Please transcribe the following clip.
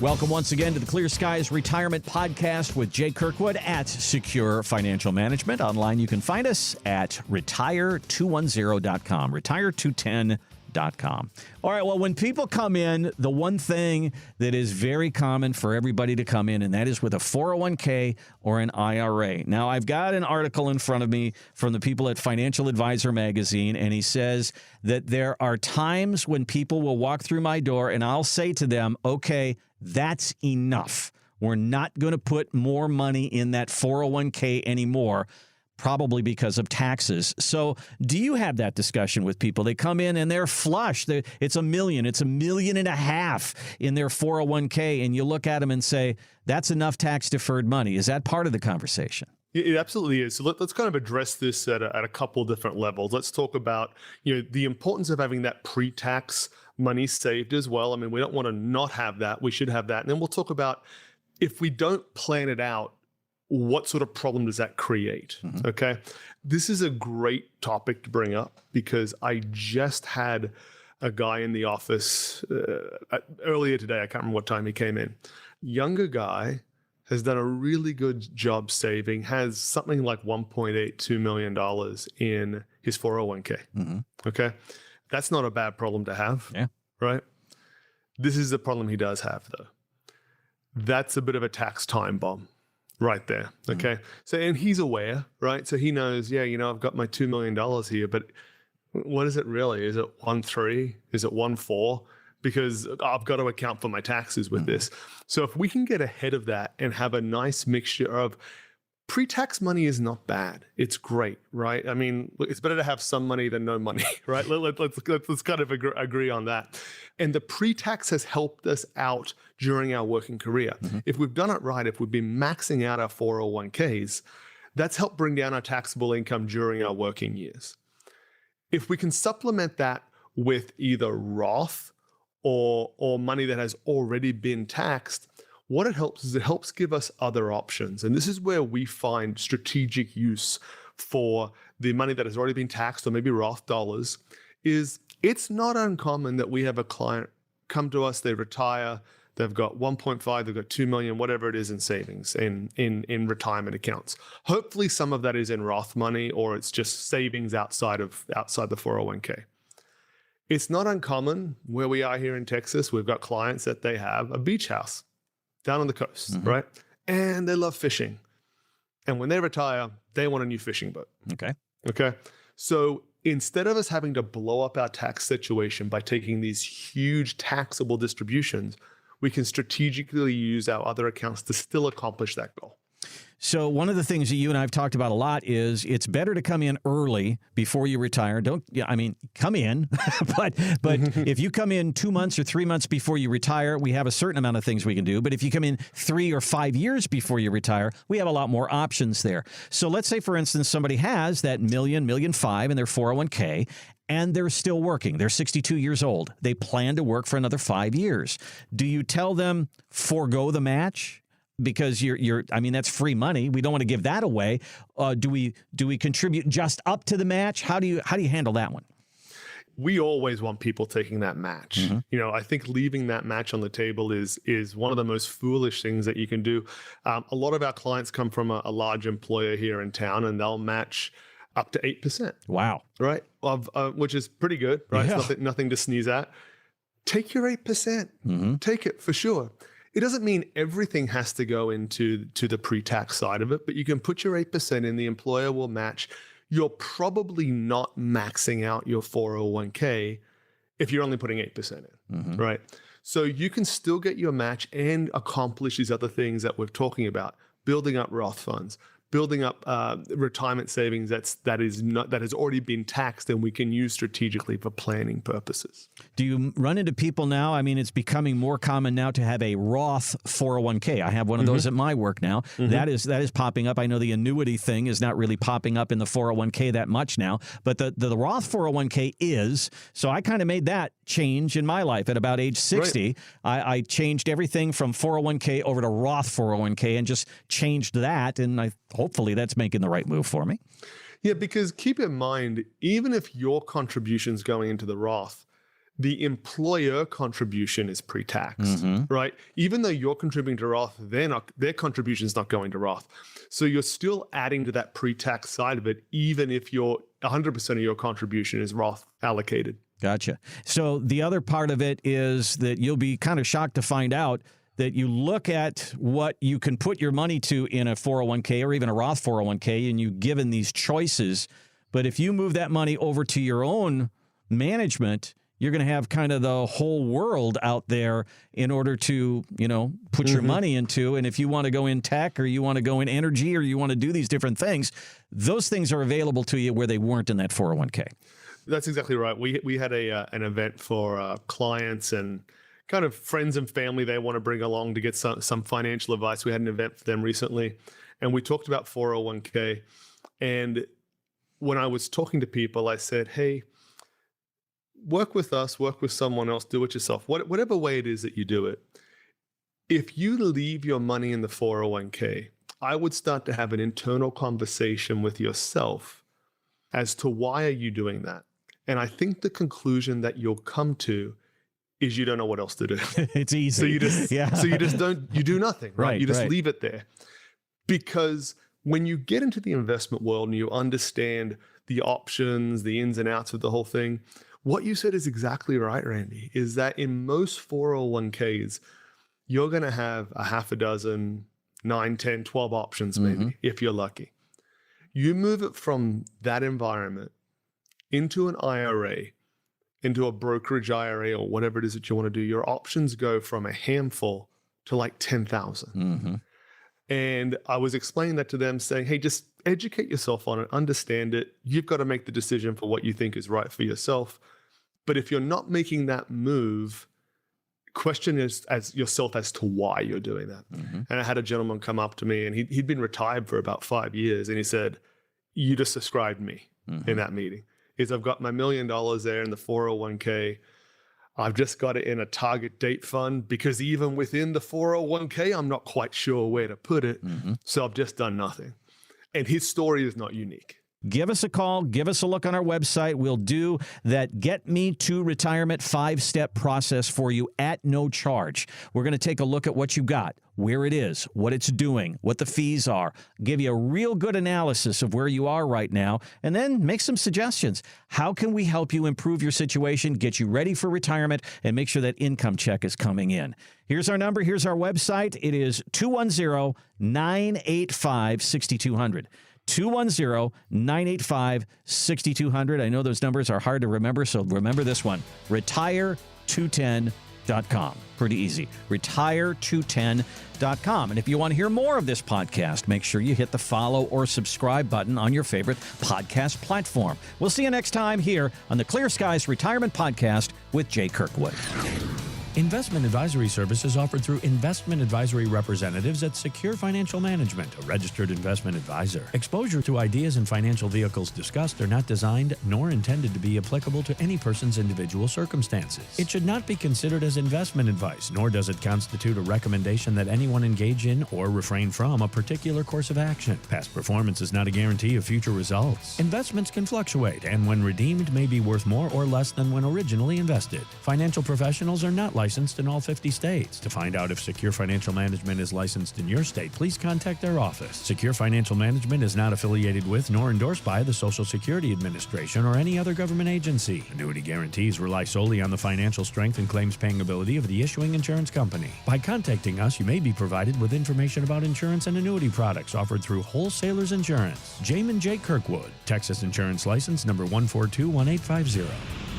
Welcome once again to the Clear Skies Retirement Podcast with Jay Kirkwood at Secure Financial Management. Online, you can find us at retire210.com, retire210.com. All right, well, when people come in, the one thing that is very common for everybody to come in, and that is with a 401k or an IRA. Now, I've got an article in front of me from the people at Financial Advisor Magazine, and he says that there are times when people will walk through my door, and I'll say to them, okay, that's enough. We're not going to put more money in that 401k anymore, probably because of taxes. So do you have that discussion with people? They come in and they're flush. It's $1 million. It's $1.5 million in their 401k. And you look at them and say, that's enough tax deferred money. Is that part of the conversation? It absolutely is. So let's kind of address this at a couple different levels. Let's talk about the importance of having that pre-tax money saved as well. I mean, we don't want to not have that. We should have that. And then we'll talk about if we don't plan it out, what sort of problem does that create? Mm-hmm. Okay. This is a great topic to bring up because I just had a guy in the office earlier today. I can't remember what time he came in. Younger guy, has done a really good job saving, has something like $1.82 million in his 401k. Mm-hmm. Okay. That's not a bad problem to have. Yeah. Right. This is the problem he does have, though. That's a bit of a tax time bomb right there. Okay. Mm-hmm. So, and he's aware, right? So he knows, I've got my $2 million here, but what is it really? Is it 1.3? Is it 1.4? Because I've got to account for my taxes with this. So if we can get ahead of that and have a nice mixture of pre-tax money is not bad. It's great, right? I mean, it's better to have some money than no money, right? Let's kind of agree on that. And the pre-tax has helped us out during our working career. Mm-hmm. If we've done it right, if we've been maxing out our 401ks, that's helped bring down our taxable income during our working years. If we can supplement that with either Roth or money that has already been taxed, what it helps is it helps give us other options. And this is where we find strategic use for the money that has already been taxed, or maybe Roth dollars, is it's not uncommon that we have a client come to us, they retire, they've got 1.5, they've got 2 million, whatever it is in savings, in retirement accounts. Hopefully some of that is in Roth money, or it's just savings outside the 401k. It's not uncommon where we are here in Texas. We've got clients that they have a beach house down on the coast, mm-hmm. right? And they love fishing. And when they retire, they want a new fishing boat. Okay. So instead of us having to blow up our tax situation by taking these huge taxable distributions, we can strategically use our other accounts to still accomplish that goal. So one of the things that you and I have talked about a lot is it's better to come in early before you retire. Come in, but if you come in 2 months or 3 months before you retire, we have a certain amount of things we can do. But if you come in 3 or 5 years before you retire, we have a lot more options there. So let's say, for instance, somebody has that $1.5 million in their 401k, and they're still working. They're 62 years old. They plan to work for another 5 years. Do you tell them forego the match? Because that's free money. We don't want to give that away. Do we contribute just up to the match? How do you handle that one? We always want people taking that match. Mm-hmm. I think leaving that match on the table is one of the most foolish things that you can do. A lot of our clients come from a large employer here in town, and they'll match up to 8%. Wow. Right? Which is pretty good, right? Yeah. It's nothing to sneeze at. Take your 8%. Mm-hmm. Take it for sure. It doesn't mean everything has to go into the pre-tax side of it, but you can put your 8% in, the employer will match. You're probably not maxing out your 401k if you're only putting 8% in, mm-hmm. right? So you can still get your match and accomplish these other things that we're talking about, building up Roth funds, building up retirement savings that has already been taxed and we can use strategically for planning purposes. Do you run into people now? I mean, it's becoming more common now to have a Roth 401k. I have one of those at my work now. Mm-hmm. That is popping up. I know the annuity thing is not really popping up in the 401k that much now, but the Roth 401k is. So I kind of made that change in my life at about age 60. Right. I changed everything from 401k over to Roth 401k and just changed that, and hopefully that's making the right move for me. Yeah, because keep in mind, even if your contribution's going into the Roth, the employer contribution is pre-tax, right? Even though you're contributing to Roth, their contribution is not going to Roth. So you're still adding to that pre-tax side of it, even if 100% of your contribution is Roth allocated. Gotcha. So the other part of it is that you'll be kind of shocked to find out that you look at what you can put your money to in a 401k or even a Roth 401k, and you've given these choices. But if you move that money over to your own management, you're going to have kind of the whole world out there in order to, put your money into. And if you want to go in tech or you want to go in energy or you want to do these different things, those things are available to you where they weren't in that 401k. That's exactly right. We had an event for clients and kind of friends and family they want to bring along to get some financial advice. We had an event for them recently, and we talked about 401k. And when I was talking to people, I said, hey, work with us, work with someone else, do it yourself, whatever way it is that you do it. If you leave your money in the 401k, I would start to have an internal conversation with yourself as to why are you doing that? And I think the conclusion that you'll come to is you don't know what else to do. It's easy. So you just you do nothing, right? You just leave it there. Because when you get into the investment world and you understand the options, the ins and outs of the whole thing, what you said is exactly right, Randy, is that in most 401ks, you're going to have a half a dozen, 9, 10, 12 options maybe, if you're lucky. You move it from that environment into an IRA, into a brokerage IRA or whatever it is that you want to do, your options go from a handful to like 10,000. And I was explaining that to them saying, hey, just educate yourself on it, understand it. You've got to make the decision for what you think is right for yourself. But if you're not making that move, question yourself as to why you're doing that. And I had a gentleman come up to me and he'd been retired for about 5 years. And he said, you just described me in that meeting. I've got my $1 million there in the 401k. I've just got it in a target date fund because even within the 401k, I'm not quite sure where to put it. So I've just done nothing. And his story is not unique. Give us a call. Give us a look on our website. We'll do that Get Me to Retirement 5-step process for you at no charge. We're going to take a look at what you got, where it is, what it's doing, what the fees are, give you a real good analysis of where you are right now, and then make some suggestions. How can we help you improve your situation, get you ready for retirement, and make sure that income check is coming in? Here's our number. Here's our website. It is 210-985-6200. 210-985-6200. I know those numbers are hard to remember, so remember this one. Retire210.com. Pretty easy. Retire210.com. And if you want to hear more of this podcast, make sure you hit the follow or subscribe button on your favorite podcast platform. We'll see you next time here on the Clear Skies Retirement Podcast with Jay Kirkwood. Investment advisory services offered through investment advisory representatives at Secure Financial Management, a registered investment advisor. Exposure to ideas and financial vehicles discussed are not designed nor intended to be applicable to any person's individual circumstances. It should not be considered as investment advice, nor does it constitute a recommendation that anyone engage in or refrain from a particular course of action. Past performance is not a guarantee of future results. Investments can fluctuate, and when redeemed may be worth more or less than when originally invested. Financial professionals are not licensed in all 50 states. To find out if Secure Financial Management is licensed in your state, please contact their office. Secure Financial Management is not affiliated with nor endorsed by the Social Security Administration or any other government agency. Annuity guarantees rely solely on the financial strength and claims paying ability of the issuing insurance company. By contacting us, you may be provided with information about insurance and annuity products offered through Wholesalers Insurance. Jamin J. Kirkwood, Texas Insurance License number 1421850.